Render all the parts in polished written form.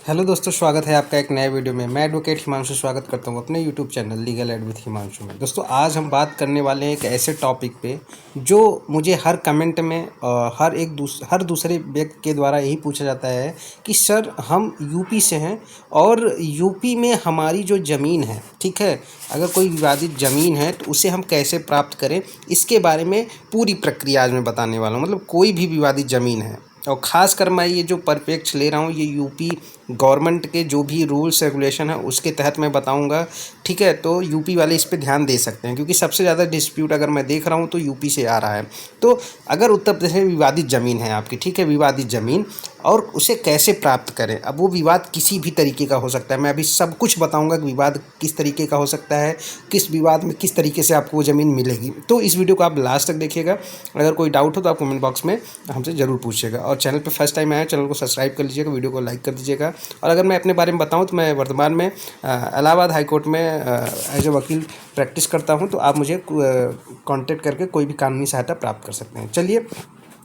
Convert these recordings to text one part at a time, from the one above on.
Hello दोस्तों, स्वागत है आपका एक नए वीडियो में। मैं एडवोकेट हिमांशु स्वागत करता हूं अपने YouTube channel legal aid with Himanshu में। दोस्तों, आज हम बात करने वाले हैं एक ऐसे टॉपिक पे जो मुझे हर कमेंट में हर दूसरे व्यक्ति के द्वारा यही पूछा जाता है कि सर, हम यूपी से हैं और यूपी में हमारी जो ज़मीन है, ठीक है, अगर कोई विवादित ज़मीन है तो उसे हम कैसे प्राप्त करें, इसके बारे में पूरी प्रक्रिया आज मैं बताने वाला हूँ। मतलब कोई भी विवादित ज़मीन है, और ख़ास कर मैं ये जो परिप्रेक्ष्य ले रहा हूँ ये यूपी गवर्नमेंट के जो भी रूल्स रेगुलेशन है उसके तहत मैं बताऊँगा, ठीक है। तो यूपी वाले इस पे ध्यान दे सकते हैं, क्योंकि सबसे ज़्यादा डिस्प्यूट अगर मैं देख रहा हूँ तो यूपी से आ रहा है। तो अगर उत्तर प्रदेश में विवादित ज़मीन है आपकी, ठीक है, विवादित ज़मीन, और उसे कैसे प्राप्त करें। अब वो विवाद किसी भी तरीके का हो सकता है, मैं अभी सब कुछ बताऊँगा कि विवाद किस तरीके का हो सकता है, किस विवाद में किस तरीके से आपको वो ज़मीन मिलेगी। तो इस वीडियो को आप लास्ट तक देखिएगा। अगर कोई डाउट हो तो आप कमेंट बॉक्स में हमसे ज़रूर पूछिएगा, और चैनल पे फर्स्ट टाइम आया चैनल को सब्सक्राइब कर लीजिएगा, वीडियो को लाइक कर दीजिएगा। और अगर मैं अपने बारे में बताऊं तो मैं वर्तमान में इलाहाबाद हाई कोर्ट में एज ए वकील प्रैक्टिस करता हूं। तो आप मुझे कांटेक्ट करके कोई भी कानूनी सहायता प्राप्त कर सकते हैं। चलिए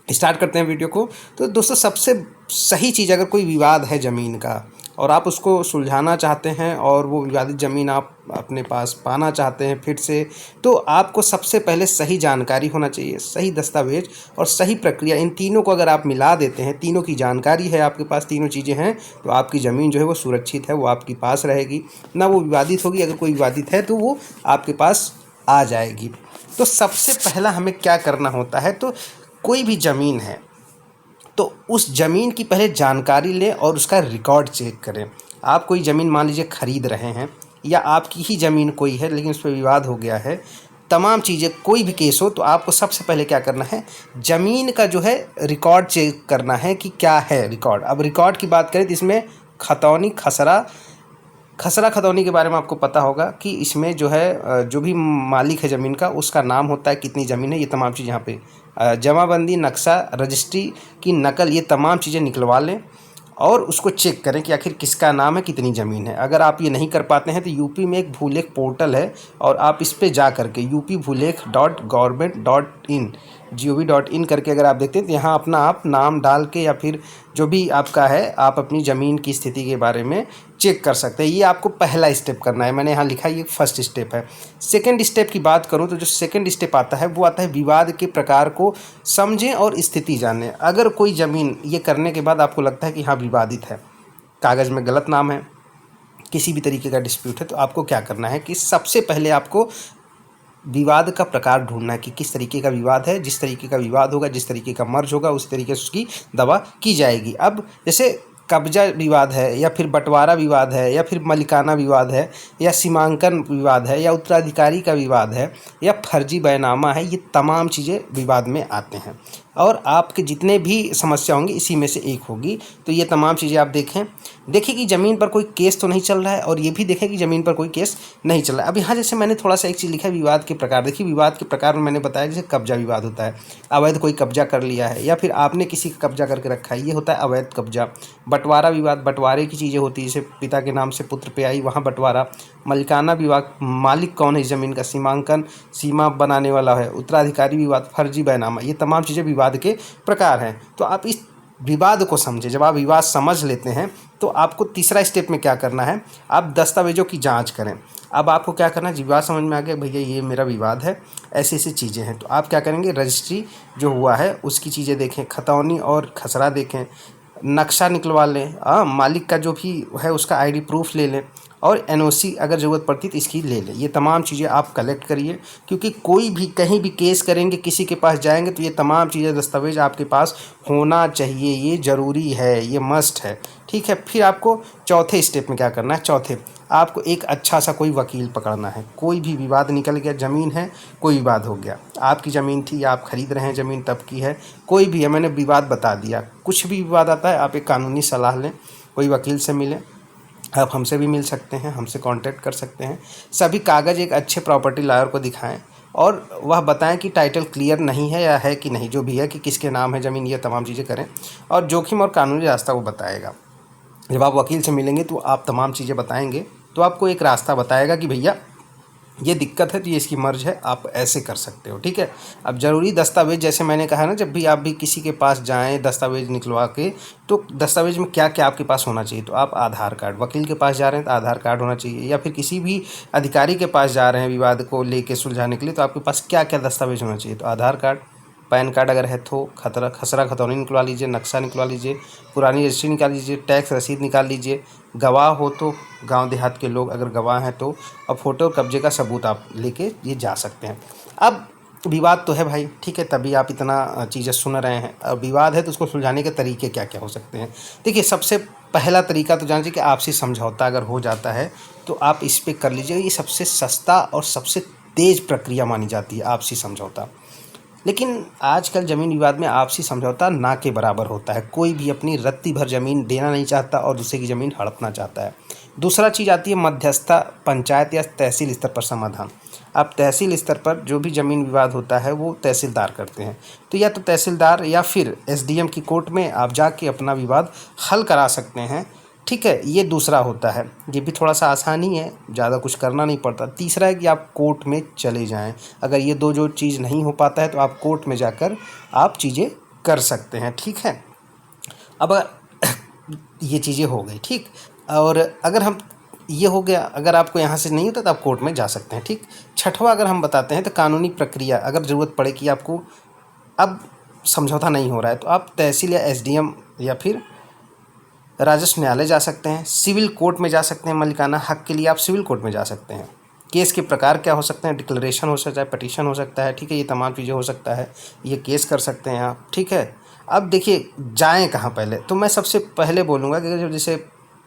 स्टार्ट करते हैं वीडियो को। तो दोस्तों, सबसे सही चीज़, अगर कोई विवाद है ज़मीन का और आप उसको सुलझाना चाहते हैं और वो विवादित ज़मीन आप अपने पास पाना चाहते हैं फिर से, तो आपको सबसे पहले सही जानकारी होना चाहिए, सही दस्तावेज और सही प्रक्रिया। इन तीनों को अगर आप मिला देते हैं, तीनों की जानकारी है आपके पास, तीनों चीज़ें हैं, तो आपकी ज़मीन जो है वो सुरक्षित है, वो आपके पास रहेगी, ना वो विवादित होगी। अगर कोई विवादित है तो वो आपके पास आ जाएगी। तो सबसे पहला हमें क्या करना होता है, तो कोई भी ज़मीन है तो उस ज़मीन की पहले जानकारी लें और उसका रिकॉर्ड चेक करें। आप कोई ज़मीन मान लीजिए ख़रीद रहे हैं, या आपकी ही ज़मीन कोई है लेकिन उस पर विवाद हो गया है, तमाम चीज़ें, कोई भी केस हो, तो आपको सबसे पहले क्या करना है, ज़मीन का जो है रिकॉर्ड चेक करना है कि क्या है रिकॉर्ड। अब रिकॉर्ड की बात करें तो इसमें खतौनी, खसरा खतौनी के बारे में आपको पता होगा कि इसमें जो है जो भी मालिक है ज़मीन का उसका नाम होता है, कितनी ज़मीन है, ये तमाम चीज़ यहाँ पे जमाबंदी, नक्शा, रजिस्ट्री की नकल, ये तमाम चीज़ें निकलवा लें और उसको चेक करें कि आखिर किसका नाम है, कितनी ज़मीन है। अगर आप ये नहीं कर पाते हैं तो यूपी में एक भूलेख पोर्टल है और आप इस पे जा करके upbhulegh.government.in gov.in करके अगर आप देखते हैं तो यहाँ अपना आप नाम डाल के या फिर जो भी आपका है, आप अपनी ज़मीन की स्थिति के बारे में चेक कर सकते हैं। ये आपको पहला स्टेप करना है, मैंने यहाँ लिखा है ये फर्स्ट स्टेप है। सेकंड स्टेप की बात करूँ तो जो सेकंड स्टेप आता है वो आता है विवाद के प्रकार को समझें और स्थिति जानें। अगर कोई ज़मीन ये करने के बाद आपको लगता है कि हाँ विवादित है, कागज़ में गलत नाम है, किसी भी तरीके का डिस्प्यूट है, तो आपको क्या करना है कि सबसे पहले आपको विवाद का प्रकार ढूंढना है कि किस तरीके का विवाद है। जिस तरीके का विवाद होगा, जिस तरीके का मर्ज होगा, उस तरीके से उसकी दवा की जाएगी। अब जैसे कब्जा विवाद है, या फिर बंटवारा विवाद है, या फिर मालिकाना विवाद है, या सीमांकन विवाद है, या उत्तराधिकारी का विवाद है, या फर्जी बैनामा है, ये तमाम चीज़ें विवाद में आते हैं और आपके जितने भी समस्या होंगी इसी में से एक होगी। तो ये तमाम चीज़ें आप देखिए कि ज़मीन पर कोई केस तो नहीं चल रहा है, और ये भी देखें कि ज़मीन पर कोई केस नहीं चल रहा है। अब यहाँ जैसे मैंने थोड़ा सा एक चीज़ लिखा है, विवाद के प्रकार। देखिए, विवाद के प्रकार में मैंने बताया जैसे कब्जा विवाद होता है, अवैध कोई कब्जा कर लिया है या फिर आपने किसी का कब्जा करके रखा है, ये होता है अवैध कब्जा। बंटवारा विवाद, बंटवारे की चीज़ें होती है, जैसे पिता के नाम से पुत्र पे आई, वहाँ बंटवारा। मालिकाना विवाद, मालिक कौन है ज़मीन का, सीमांकन, सीमा बनाने वाला है। उत्तराधिकारी विवाद, फर्जी बैनामा, ये तमाम चीज़ें विवाद के प्रकार हैं। तो आप इस विवाद को समझें। जब आप विवाद समझ लेते हैं तो आपको तीसरा स्टेप में क्या करना है, आप दस्तावेजों की जांच करें। अब आपको क्या करना है, विवाद समझ में आ गया, भैया ये मेरा विवाद है, ऐसी ऐसी चीज़ें हैं, तो आप क्या करेंगे, रजिस्ट्री जो हुआ है उसकी चीज़ें देखें, खतौनी और खसरा देखें, नक्शा निकलवा लें, मालिक का जो भी है उसका आईडी प्रूफ ले लें, और एनओसी अगर ज़रूरत पड़ती तो इसकी ले लें। ये तमाम चीज़ें आप कलेक्ट करिए, क्योंकि कोई भी कहीं भी केस करेंगे, किसी के पास जाएंगे, तो ये तमाम चीज़ें, दस्तावेज आपके पास होना चाहिए, ये ज़रूरी है, ये मस्ट है, ठीक है। फिर आपको चौथे स्टेप में क्या करना है, चौथे आपको एक अच्छा सा कोई वकील पकड़ना है। कोई भी विवाद निकल गया, ज़मीन है, कोई विवाद हो गया, आपकी ज़मीन थी या आप खरीद रहे हैं ज़मीन तब की है, कोई भी है, मैंने विवाद बता दिया, कुछ भी विवाद आता है, आप एक कानूनी सलाह लें, कोई वकील से मिलें, आप हमसे भी मिल सकते हैं, हमसे कांटेक्ट कर सकते हैं। सभी कागज़ एक अच्छे प्रॉपर्टी लॉयर को दिखाएं और वह बताएं कि टाइटल क्लियर नहीं है या है कि नहीं, जो भी है कि किसके नाम है ज़मीन, ये तमाम चीज़ें करें, और जोखिम और कानूनी रास्ता वो बताएगा। जब आप वकील से मिलेंगे तो आप तमाम चीज़ें बताएंगे, तो आपको एक रास्ता बताएगा कि भैया ये दिक्कत है तो ये इसकी मर्ज है, आप ऐसे कर सकते हो, ठीक है। अब ज़रूरी दस्तावेज जैसे मैंने कहा ना, जब भी आप भी किसी के पास जाएं दस्तावेज निकलवा के, तो दस्तावेज में क्या क्या आपके पास होना चाहिए। तो आप आधार कार्ड, वकील के पास जा रहे हैं तो आधार कार्ड होना चाहिए, या फिर किसी भी अधिकारी के पास जा रहे हैं विवाद को लेके सुलझाने के लिए, तो आपके पास क्या क्या दस्तावेज होना चाहिए। तो आधार कार्ड, पैन कार्ड अगर है तो खसरा खतौनी निकलवा लीजिए, नक्शा निकलवा लीजिए, पुरानी रजिस्ट्री निकाल लीजिए, टैक्स रसीद निकाल लीजिए, गवाह हो तो गांव देहात के लोग अगर गवाह हैं तो, और फोटो कब्जे का सबूत आप लेके ये जा सकते हैं। अब विवाद तो है भाई, ठीक है, तभी आप इतना चीज़ें सुन रहे हैं। अब विवाद है तो उसको सुलझाने के तरीके क्या क्या हो सकते हैं। देखिए, सबसे पहला तरीका तो जान लीजिए कि आपसी समझौता अगर हो जाता है तो आप इस पर कर लीजिए। ये सबसे सस्ता और सबसे तेज़ प्रक्रिया मानी जाती है, आपसी समझौता। लेकिन आजकल ज़मीन विवाद में आपसी समझौता ना के बराबर होता है। कोई भी अपनी रत्ती भर ज़मीन देना नहीं चाहता और दूसरे की ज़मीन हड़पना चाहता है। दूसरा चीज़ आती है मध्यस्थता, पंचायत या तहसील स्तर पर समाधान। अब तहसील स्तर पर जो भी ज़मीन विवाद होता है वो तहसीलदार करते हैं। तो या तो तहसीलदार या फिर एसडीएम की कोर्ट में आप जाके अपना विवाद हल करा सकते हैं, ठीक है। ये दूसरा होता है, ये भी थोड़ा सा आसानी है, ज़्यादा कुछ करना नहीं पड़ता। तीसरा है कि आप कोर्ट में चले जाएं। अगर ये दो जो चीज़ नहीं हो पाता है तो आप कोर्ट में जाकर आप चीज़ें कर सकते हैं, ठीक है। अब ये चीज़ें हो गई, ठीक। और अगर हम ये हो गया, अगर आपको यहाँ से नहीं होता तो आप कोर्ट में जा सकते हैं, ठीक। छठवां अगर हम बताते हैं तो कानूनी प्रक्रिया, अगर ज़रूरत पड़े कि आपको अब समझौता नहीं हो रहा है तो आप तहसील या एसडीएम या फिर राजस्व न्यायालय जा सकते हैं, सिविल कोर्ट में जा सकते हैं। मालिकाना हक के लिए आप सिविल कोर्ट में जा सकते हैं। केस के प्रकार क्या हो सकते हैं, डिक्लेरेशन हो सकता है, पटिशन हो सकता है, ठीक है। ये तमाम चीज़ें हो सकता है, ये केस कर सकते हैं आप, ठीक है। अब देखिए जाएं कहाँ पहले, तो मैं सबसे पहले बोलूँगा कि जैसे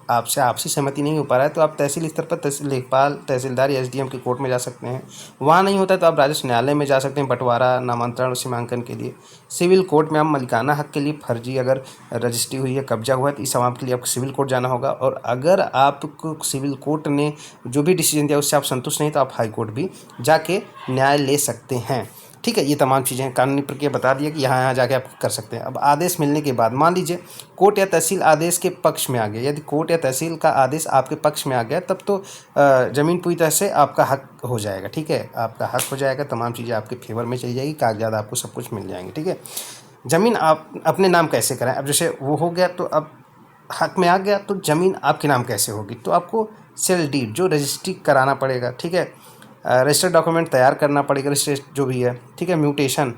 आपसे आपसी सहमति नहीं हो पा रहा है तो आप तहसील स्तर पर लेखपाल, तहसीलदार या एसडीएम की कोर्ट में जा सकते हैं। वहाँ नहीं होता है तो आप राजस्व न्यायालय में जा सकते हैं, बंटवारा, नामांतरण और सीमांकन के लिए। सिविल कोर्ट में आप मालिकाना हक के लिए फर्जी अगर रजिस्ट्री हुई है, कब्जा हुआ है, तो इस समाप्त के लिए आपको सिविल कोर्ट जाना होगा। और अगर आपको सिविल कोर्ट ने जो भी डिसीजन दिया उससे आप संतुष्ट नहीं तो आप हाई कोर्ट भी जाके न्याय ले सकते हैं, ठीक है। ये तमाम चीज़ें हैं, कानूनी प्रक्रिया बता दिया कि यहाँ जाके आप कर सकते हैं। अब आदेश मिलने के बाद मान लीजिए कोर्ट या तहसील आदेश के पक्ष में आ गया, यदि कोर्ट या तहसील का आदेश आपके पक्ष में आ गया तब तो ज़मीन पूरी तरह से आपका हक हो जाएगा, ठीक है। आपका हक हो जाएगा, तमाम चीज़ें आपके फेवर में चली जाएगी, कागजात आपको सब कुछ मिल जाएंगे, ठीक है। ज़मीन आप अपने नाम कैसे कराएं, अब जैसे वो हो गया तो अब हक में आ गया तो ज़मीन आपके नाम कैसे होगी। तो आपको सेल डीड जो रजिस्ट्री कराना पड़ेगा, ठीक है। रजिस्टर्ड डॉक्यूमेंट तैयार करना पड़ेगा, रजिस्ट्रेशन जो भी है, ठीक है। म्यूटेशन,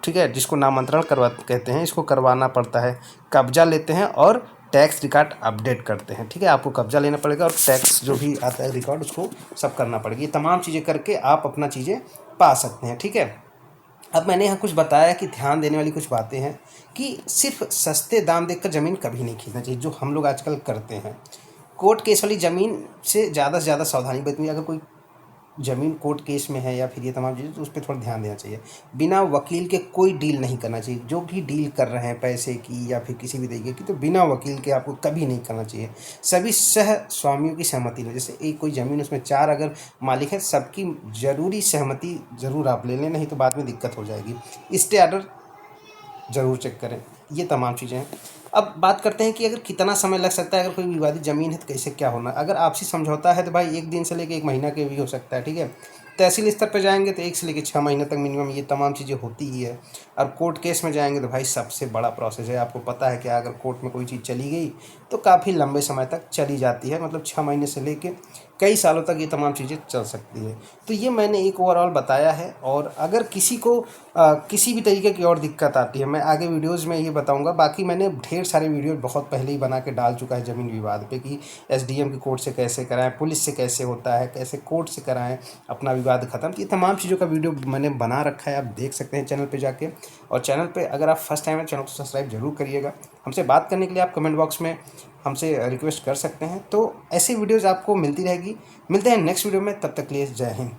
ठीक है, जिसको नामांतरण करवा कहते हैं, इसको करवाना पड़ता है। कब्जा लेते हैं और टैक्स रिकॉर्ड अपडेट करते हैं, ठीक है। आपको कब्जा लेना पड़ेगा और टैक्स जो भी आता है रिकॉर्ड उसको सब करना पड़ेगा। ये तमाम चीज़ें करके आप अपना चीज़ें पा सकते हैं, ठीक है। अब मैंने यहाँ कुछ बताया कि ध्यान देने वाली कुछ बातें हैं कि सिर्फ सस्ते दाम देखकर ज़मीन कभी नहीं खरीदना चाहिए, जो हम लोग आजकल करते हैं। कोर्ट केस वाली ज़मीन से ज़्यादा सावधानी बरतनी। अगर कोई ज़मीन कोर्ट केस में है या फिर ये तमाम चीज़ें, तो उस पर थोड़ा ध्यान देना चाहिए। बिना वकील के कोई डील नहीं करना चाहिए। जो भी डील कर रहे हैं पैसे की या फिर किसी भी तरीके की, तो बिना वकील के आपको कभी नहीं करना चाहिए। सभी सह स्वामियों की सहमति लें। जैसे एक कोई ज़मीन उसमें 4 अगर मालिक है, सबकी ज़रूरी सहमति ज़रूर आप ले लें, नहीं तो बाद में दिक्कत हो जाएगी। स्टे ऑर्डर ज़रूर चेक करें। ये तमाम चीज़ें हैं। अब बात करते हैं कि अगर कितना समय लग सकता है, अगर कोई विवादित ज़मीन है तो कैसे क्या होना। अगर आपसी समझौता है तो भाई 1 दिन से लेकर 1 महीना के भी हो सकता है, ठीक है। तहसील स्तर पर जाएंगे तो 1 से लेकर 6 महीने तक मिनिमम ये तमाम चीज़ें होती ही है। और कोर्ट केस में जाएंगे तो भाई सबसे बड़ा प्रोसेस है। आपको पता है कि अगर कोर्ट में कोई चीज़ चली गई तो काफ़ी लंबे समय तक चली जाती है, मतलब 6 महीने से लेके कई सालों तक ये तमाम चीज़ें चल सकती है। तो ये मैंने एक ओवरऑल बताया है। और अगर किसी को किसी भी तरीके की और दिक्कत आती है, मैं आगे वीडियोज़ में ये बताऊँगा। बाकी मैंने ढेर सारे वीडियो बहुत पहले ही बना के डाल चुका है ज़मीन विवाद पे, कि एसडीएम की कोर्ट से कैसे कराएं, पुलिस से कैसे होता है, कैसे कोर्ट से कराएं अपना विवाद ख़त्म। ये तमाम चीज़ों का वीडियो मैंने बना रखा है, आप देख सकते हैं चैनल पे जाके। और चैनल पे अगर आप फर्स्ट टाइम है, चैनल को सब्सक्राइब जरूर करिएगा। हमसे बात करने के लिए आप कमेंट बॉक्स में हमसे रिक्वेस्ट कर सकते हैं। तो ऐसी वीडियोज़ आपको मिलती रहेगी। मिलते हैं नेक्स्ट वीडियो में, तब तक के लिए जय हिंद।